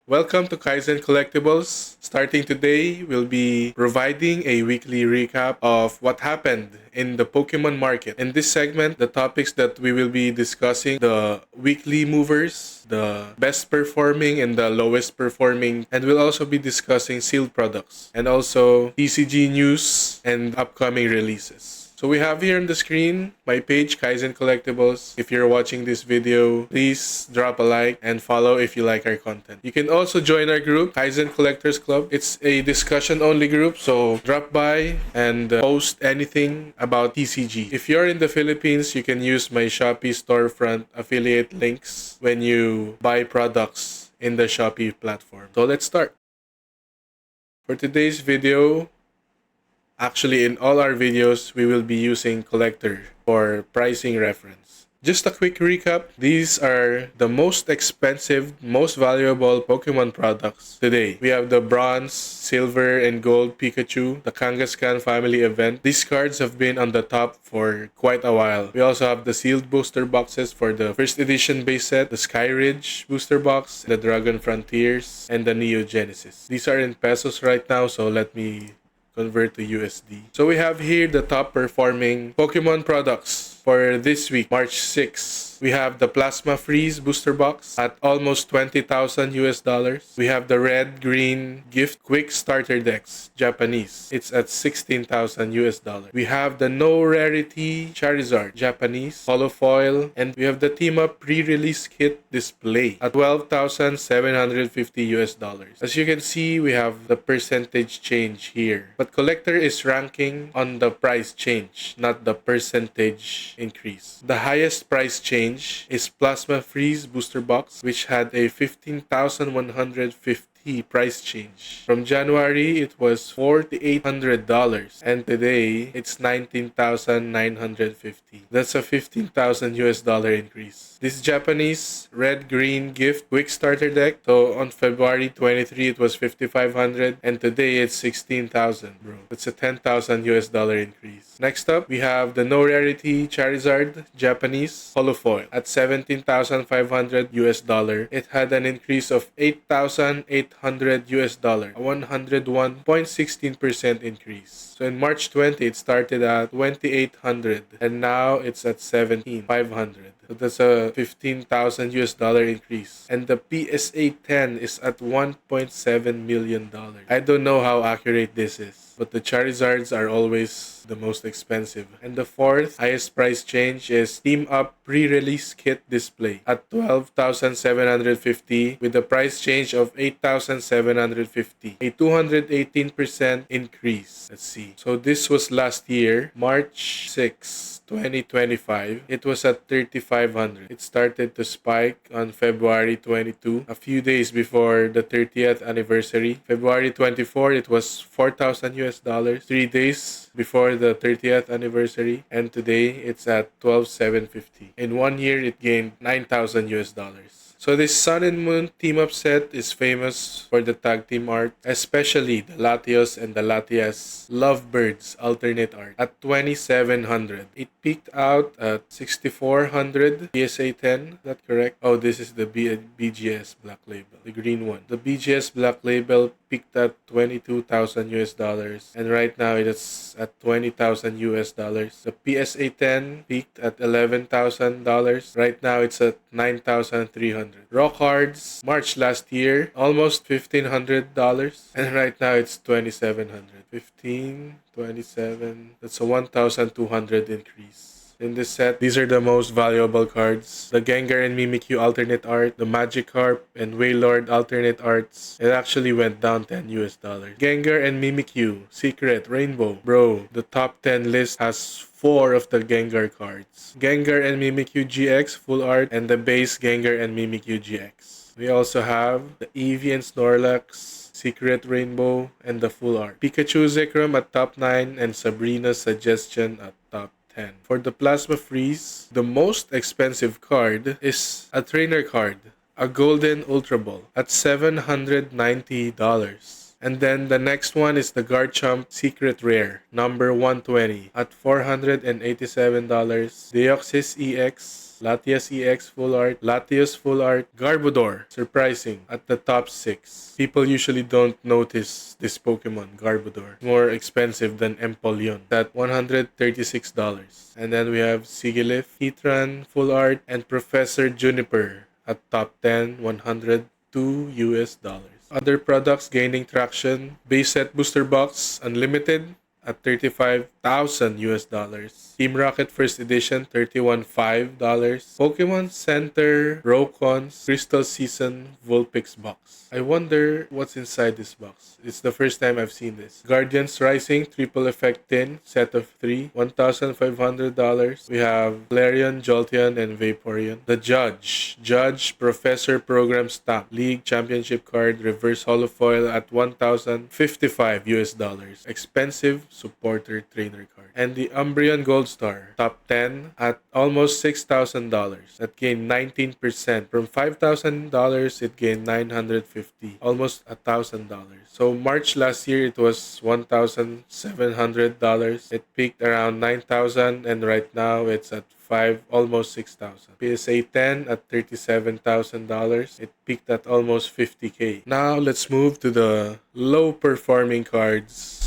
Welcome to Kaizen Collectibles. Starting today, we'll be providing a weekly recap of what happened in the Pokemon market. In this segment, the topics that we will be discussing, the weekly movers, the best performing and the lowest performing, and we'll also be discussing sealed products and also TCG news and upcoming releases. So we have here on the screen my page, Kaizen Collectibles. If you're watching this video, please drop a like and follow if you like our content. You can also join our group, Kaizen Collectors Club. It's a discussion-only group, so drop by and post anything about TCG. If you're in the Philippines, you can use my Shopee storefront affiliate links when you buy products in the Shopee platform. So let's start. For today's video, actually, in all our videos, we will be using collector for pricing reference. Just a quick recap, these are the most expensive, most valuable Pokemon products today. We have the Bronze, Silver, and Gold Pikachu, the Kangaskhan family event. These cards have been on the top for quite a while. We also have the sealed booster boxes for the first edition base set, the Sky Ridge booster box, the Dragon Frontiers, and the Neo Genesis. These are in pesos right now, so let me convert to USD. So we have here the top performing Pokemon products for this week, March 6. We have the Plasma Freeze booster box at almost 20,000 US dollars. We have the red green gift quick starter decks, Japanese. It's at 16,000 US dollars. We have the no rarity Charizard, Japanese, holofoil, and we have the team up pre-release kit display at 12,750 US dollars. As you can see, we have the percentage change here. But collector is ranking on the price change, not the percentage increase. The highest price change is Plasma Freeze booster box, which had a 15,150 price change. From January, it was $4,800 and today it's 19,950. That's a 15,000 US dollar increase. This Japanese red green gift quick starter deck. So on February 23, it was 5,500 and today it's 16,000, bro. That's a 10,000 US dollar increase. Next up, we have the no rarity Charizard Japanese holofoil at 17,500 US dollar. It had an increase of 8,800 US dollar, a 101.16% increase. So in March 20, it started at 2,800 and now it's at 17,500. So that's a 15,000 US dollar increase. And the PSA 10 is at $1.7 million. I don't know how accurate this is, but the Charizards are always the most expensive. And the fourth highest price change is Team Up pre-release kit display at 12,750 with a price change of 8,750, a 218% increase. Let's see. So this was last year, March 6. 2025, it was at 3,500. It started to spike on February 22, a few days before the 30th anniversary. February 24, it was 4,000 US dollars, 3 days before the 30th anniversary, and today it's at 12,750. In 1 year, it gained 9,000 US dollars. So this Sun and Moon team-up set is famous for the tag team art, especially the Latios and the Latias Lovebirds alternate art at 2,700. It peaked out at 6,400 PSA 10. Is that correct? Oh, this is the BGS Black Label, the green one. The BGS Black Label peaked at 22,000 US dollars, and right now it's at 20,000 US dollars. The PSA 10 peaked at $11,000. Right now it's at 9,300. Raw cards, March last year, almost $1,500, and right now it's 2,700. 15, 27. That's a 1,200 increase. In this set, these are the most valuable cards. The Gengar and Mimikyu alternate art, the Magikarp and Wailord alternate arts. It actually went down 10 US dollars. Gengar and Mimikyu, Secret, Rainbow. Bro, the top 10 list has 4 of the Gengar cards. Gengar and Mimikyu GX full art and the base Gengar and Mimikyu GX. We also have the Eevee and Snorlax, Secret Rainbow, and the full art. Pikachu Zekrom at top 9 and Sabrina's Suggestion at top 10. For the Plasma Freeze, the most expensive card is a trainer card, a Golden Ultra Ball at $790. And then the next one is the Garchomp Secret Rare, number 120 at $487. Deoxys EX, Latias EX Full Art, Latios Full Art, Garbodor, surprising, at the top 6. People usually don't notice this Pokemon, Garbodor. More expensive than Empoleon at $136. And then we have Sigilyph, Heatran Full Art, and Professor Juniper at top 10, $102. Other products gaining traction: base set booster box unlimited at $35,000. Team Rocket First Edition $31,500. Pokemon Center Rokons Crystal Season Vulpix box. I wonder what's inside this box. It's the first time I've seen this. Guardians Rising Triple Effect Tin set of 3, $1,500. We have Flareon, Jolteon, and Vaporeon. The Judge Professor Program Stamp League Championship card reverse holofoil at $1,055. Expensive supporter trainer card. And the Umbreon Gold Star top 10 at almost $6,000. That gained 19%. From $5,000 it gained $950, almost $1,000. So March last year it was $1,700. It peaked around $9,000 and right now it's at almost $6,000. PSA 10 at $37,000. It peaked at almost $50K. Now let's move to the low performing cards.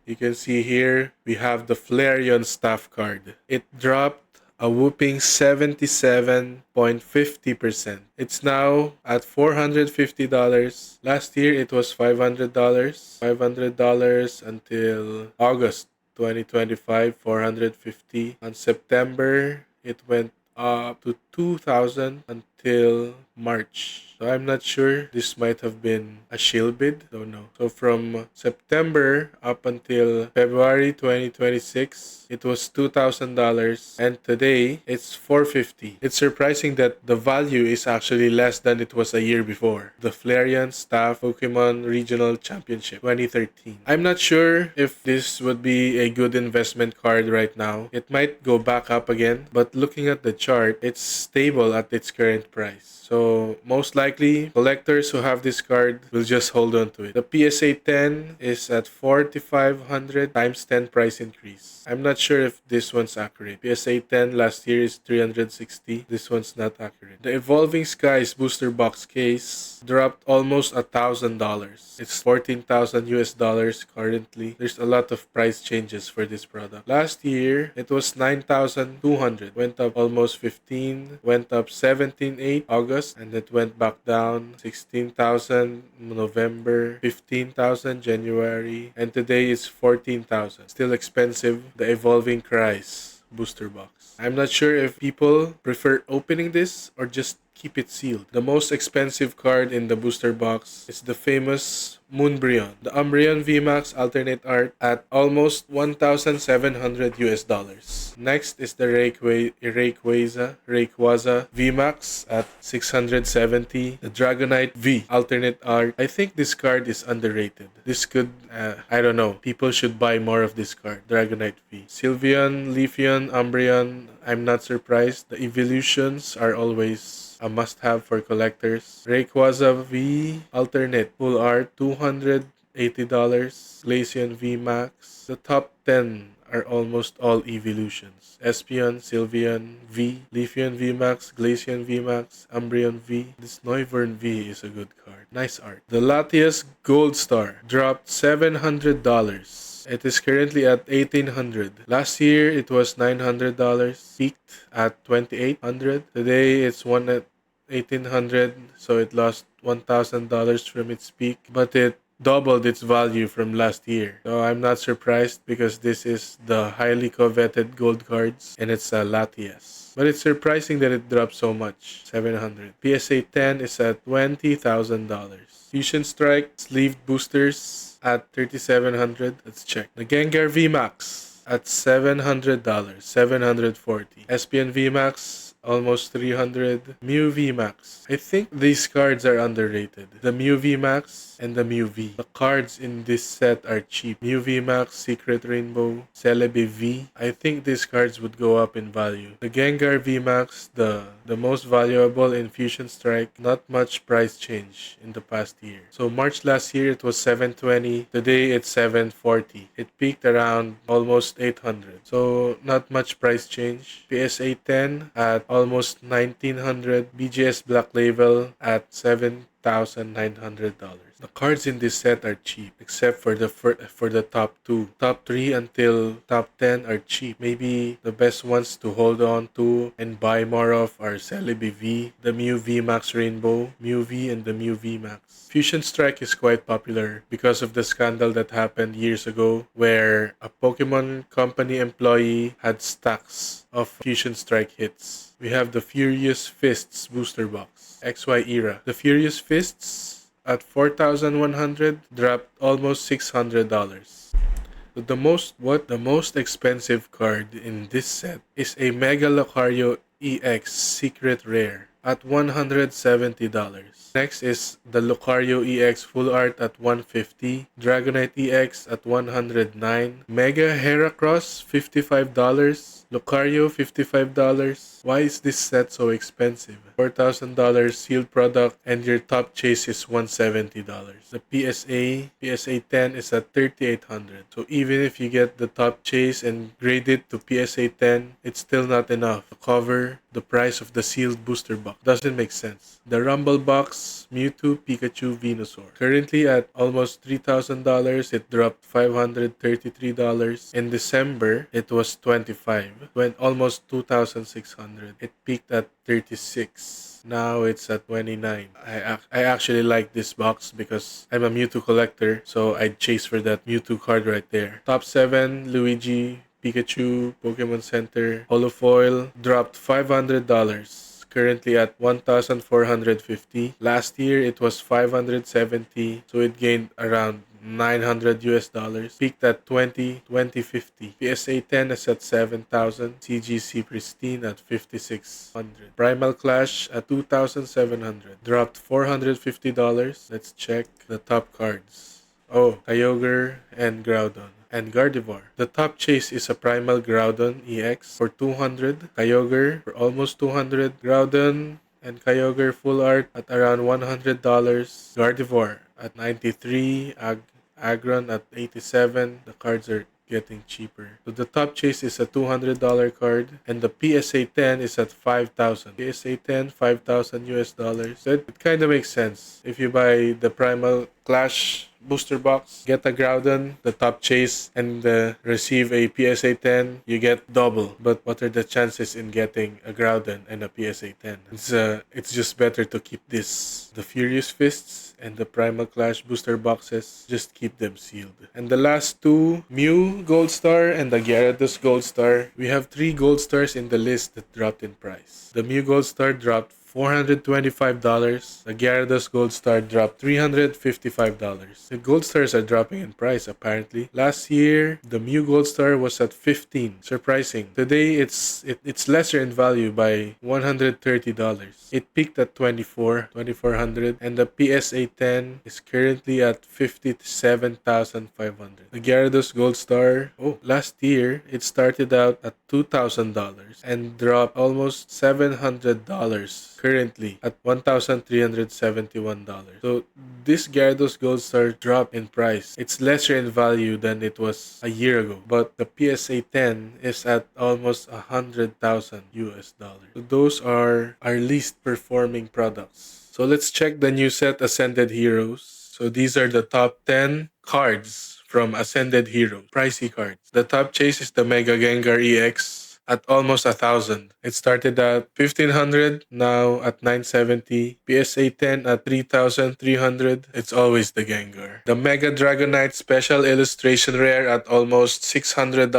You can see here we have the Flareon staff card. It dropped a whooping 77.50%. It's now at $450. Last year it was $500 until August 2025, $450. On September it went up to $2,000 until March. So I'm not sure. This might have been a shield bid. Don't know. So from September up until February 2026, it was $2,000 and today it's $450. It's surprising that the value is actually less than it was a year before. The Flareon Staff Pokemon Regional Championship 2013. I'm not sure if this would be a good investment card right now. It might go back up again, but looking at the chart, it's stable at its current price. So most likely, collectors who have this card will just hold on to it. The PSA 10 is at 4,500 times 10 price increase. I'm not sure if this one's accurate. PSA 10 last year is 360. This one's not accurate. The Evolving Skies booster box case dropped almost $1,000. It's $14,000 currently. There's a lot of price changes for this product. Last year, it was 9,200. Went up almost 15. Went up 17.8 August. And it went back down 16,000 November, 15,000 January, and today it's 14,000. Still expensive. The Evolving Cries booster box. I'm not sure if people prefer opening this or just keep it sealed. The most expensive card in the booster box is the famous Moonbreon. The Umbreon VMAX alternate art at almost $1,700. Next is the Rayquaza VMAX at $670. The Dragonite V alternate art. I think this card is underrated. This could, I don't know. People should buy more of this card. Dragonite V. Sylveon, Leafeon, Umbreon. I'm not surprised. The evolutions are always a must-have for collectors. Rayquaza V alternate full art $280. Glaceon V Max. The top 10 are almost all evolutions. Espeon, Sylveon V, Leafeon V Max, Glaceon V Max, Umbreon V. This Noivern V is a good card. Nice art. The Latias Gold Star dropped $700. It is currently at $1,800. Last year, it was $900. Peaked at $2,800. Today, it's at $1,800. So it lost $1,000 from its peak. But it doubled its value from last year. So I'm not surprised because this is the highly coveted gold cards. And it's a Latias. But it's surprising that it dropped so much. $700. PSA 10 is at $20,000. Fusion Strike sleeved boosters at $3,700. Let's check. The Gengar VMAX at $700. $740. Espeon VMAX almost 300. Mew VMAX. I think these cards are underrated. The Mew VMAX and the Mew V. The cards in this set are cheap. Mew VMAX, Secret Rainbow, Celebi V. I think these cards would go up in value. The Gengar VMAX, the most valuable in Fusion Strike, not much price change in the past year. So March last year it was 720, today it's 740. It peaked around almost 800. So not much price change. PSA 10 at almost 1900, BGS Black Label at $7,900. The cards in this set are cheap, except for the top two. Top 3 until top 10 are cheap. Maybe the best ones to hold on to and buy more of are Celebi V, the Mew V Max Rainbow, Mew V, and the Mew V Max. Fusion Strike is quite popular because of the scandal that happened years ago where a Pokemon Company employee had stacks of Fusion Strike hits. We have the Furious Fists booster box, XY era. The Furious Fists at 4,100 dropped almost $600. The most expensive card in this set is a Mega Lucario EX Secret Rare at $170. Next is the Lucario EX Full Art at $150, Dragonite EX at $109, Mega Heracross $55, Lucario $55. Why is this set so expensive? $4,000 sealed product and your top chase is $170. The PSA 10 is at $3,800. So even if you get the top chase and grade it to PSA 10, it's still not enough to cover the price of the sealed booster box. Doesn't make sense. The Rumble box, Mewtwo, Pikachu, Venusaur. Currently at almost $3,000, it dropped $533. In December, it was $25, went almost $2,600. It peaked at $36. Now it's at $29. I actually like this box because I'm a Mewtwo collector, so I'd chase for that Mewtwo card right there. Top 7, Luigi, Pikachu, Pokemon Center, Holofoil, dropped $500. Currently at $1,450. Last year it was $570, so it gained around $900. Peaked at $20,50. PSA 10 is at $7,000. CGC Pristine at $5,600. Primal Clash at $2,700. Dropped $450. Let's check the top cards. Oh, Kyogre and Groudon and Gardevoir. The top chase is a Primal Groudon EX for $200. Kyogre for almost $200. Groudon and Kyogre Full Art at around $100. Gardevoir at $93. Agron at $87. The cards are getting cheaper. So the top chase is a $200 card and the PSA 10 is at $5,000. PSA 10, $5,000. So it kind of makes sense. If you buy the Primal Clash booster box, get a Groudon, the top chase, and receive a PSA 10, you get double. But what are the chances in getting a Groudon and a PSA 10? It's just better to keep this. The Furious Fists and the Primal Clash booster boxes, just keep them sealed. And the last two, Mew Gold Star and the Gyarados Gold Star. We have 3 Gold Stars in the list that dropped in price. The Mew Gold Star dropped $425. The Gyarados Gold Star dropped $355. The Gold Stars are dropping in price apparently. Last year, the Mew Gold Star was at $15. Surprising. Today, it's lesser in value by $130. It peaked at $24,400, and the PSA 10 is currently at $57,500. The Gyarados Gold Star, last year, it started out at $2,000 and dropped almost $700. Currently at $1,371. So this Gyarados Gold Star dropped in price. It's lesser in value than it was a year ago, but the PSA 10 is at almost $100,000. So those are our least performing products. So let's check the new set Ascended Heroes. So these are the top 10 cards from Ascended Heroes. Pricey cards. The top chase is the Mega Gengar EX at almost 1,000. It started at 1,500, now at 970. PSA 10 at 3,300. It's always the Gengar. The Mega Dragonite Special Illustration Rare at almost $600.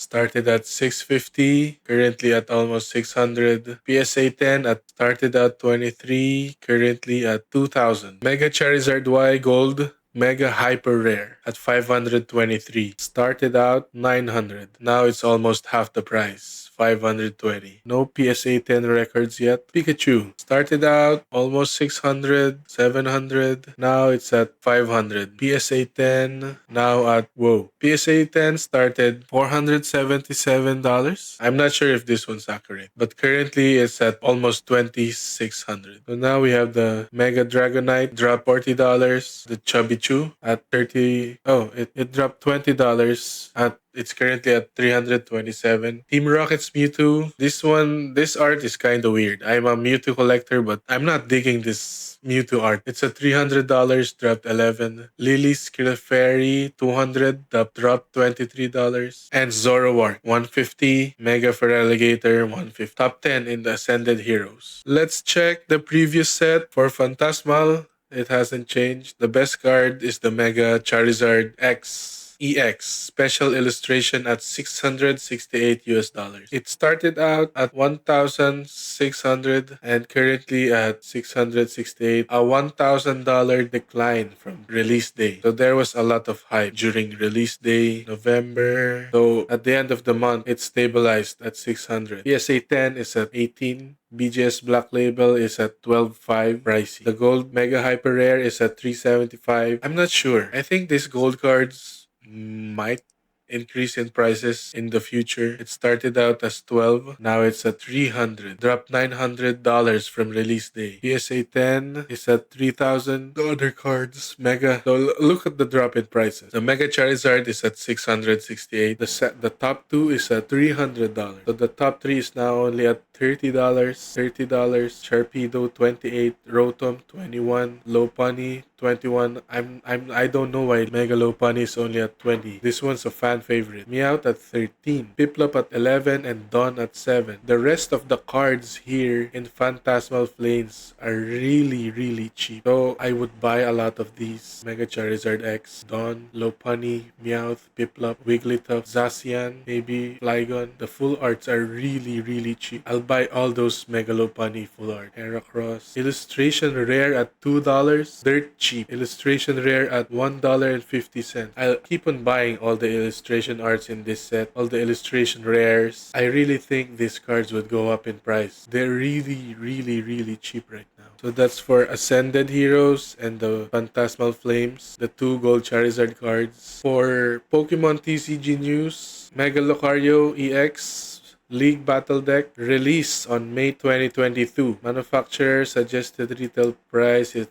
Started at $650, currently at almost $600. PSA 10 started at $23, currently at $2,000. Mega Charizard Y Gold Mega Hyper Rare at $523. Started out $900. Now it's almost half the price, 520. No PSA 10 records yet. Pikachu started out almost 600, 700. Now it's at 500. PSA 10 now at, whoa. PSA 10 started $477. I'm not sure if this one's accurate, but currently it's at almost 2600. So now we have the Mega Dragonite dropped $40. The Chubby Chew at 30. Oh, it dropped $20 at, it's currently at 327. Team Rocket's Mewtwo. This art is kind of weird. I'm a Mewtwo collector, but I'm not digging this Mewtwo art. It's a $300, dropped 11. Lily's Clefairy, 200, dropped $23. And Zoroark, 150. Mega Feraligatr, 150. Top 10 in the Ascended Heroes. Let's check the previous set for Phantasmal. It hasn't changed. The best card is the Mega Charizard X. EX special illustration at $668. It started out at 1,600 and currently at 668. A $1,000 decline from release day. So there was a lot of hype during release day, November. So at the end of the month, it stabilized at 600. PSA 10 is at 18. BGS Black Label is at 12.5 pricey. The Gold Mega Hyper Rare is at 375. I'm not sure. I think these gold cards might increase in prices in the future. It started out as 12, now it's at 300. Dropped $900 from release day. PSA 10 is at 3,000. The other cards, Mega. So look at the drop in prices. The Mega Charizard is at 668. The top two is at $300. So the top three is now only at $30. Sharpedo 28, Rotom 21, Lopunny 21. I don't know why Mega Lopunny is only at 20. This one's a fan favorite. Meowth at 13, Piplup at 11, and Dawn at 7. The rest of the cards here in Phantasmal Flames are really cheap. So I would buy a lot of these. Mega Charizard X, Dawn, Lopunny, Meowth, Piplup, Wigglytuff, Zacian, maybe Flygon. The full arts are really cheap. I'll buy all those Mega Lopunny full art. Heracross. Illustration rare at $2. Dirt cheap. Illustration rare at $1.50. I'll keep on buying all the illustration arts in this set, all the illustration rares. I really think these cards would go up in price. They're really cheap right now. So that's for Ascended Heroes and the Phantasmal Flames, the two Gold Charizard cards. For Pokemon TCG News, Mega Lucario EX League Battle Deck released on May 2022. Manufacturer suggested retail price is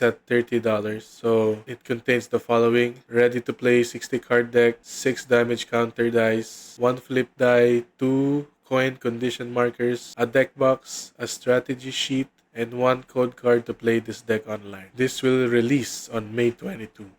at $30. So it contains the following: ready to play 60 card deck, 6 damage counter dice, 1 flip die, 2 coin condition markers, a deck box, a strategy sheet, and 1 code card to play this deck online. This will release on May 22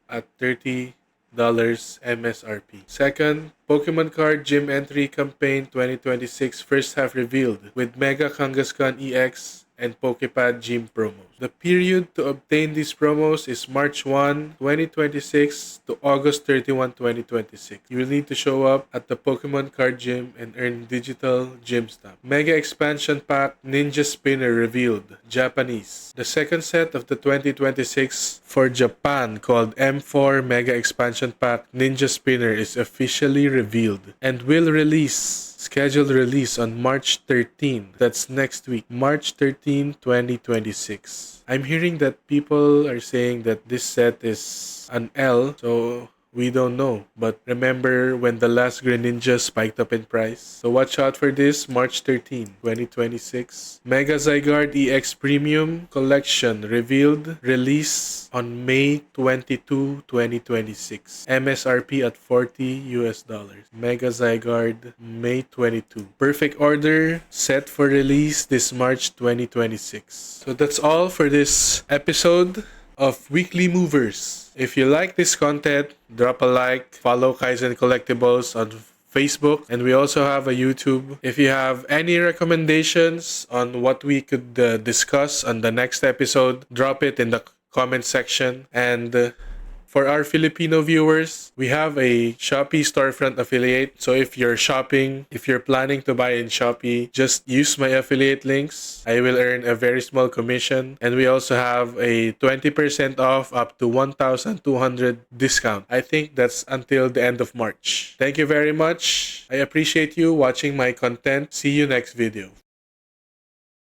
at $30 MSRP. Second, Pokemon Card Gym Entry Campaign 2026 first half revealed with Mega Kangaskhan EX and Pokepad Gym promos. The period to obtain these promos is March 1, 2026 to August 31, 2026. You will need to show up at the Pokemon Card Gym and earn digital gym stamp. Mega Expansion Pack Ninja Spinner revealed, Japanese. The second set of the 2026 for Japan called M4 Mega Expansion Pack Ninja Spinner is officially revealed and will release. Scheduled release on March 13. That's next week. March 13, 2026. I'm hearing that people are saying that this set is an L, so we don't know. But remember when the last Greninja spiked up in price? So watch out for this, March 13, 2026. Mega Zygarde EX Premium Collection revealed, release on May 22, 2026. MSRP at $40. Mega Zygarde, May 22. Perfect Order set for release this March 2026. So that's all for this episode of Weekly Movers. If you like this content, drop a like, follow Kaizen Collectibles on Facebook, and we also have a YouTube. If you have any recommendations on what we could discuss on the next episode, drop it in the comment section. And For our Filipino viewers, we have a Shopee storefront affiliate. So if you're shopping, if you're planning to buy in Shopee, just use my affiliate links. I will earn a very small commission. And we also have a 20% off up to 1,200 discount. I think that's until the end of March. Thank you very much. I appreciate you watching my content. See you next video.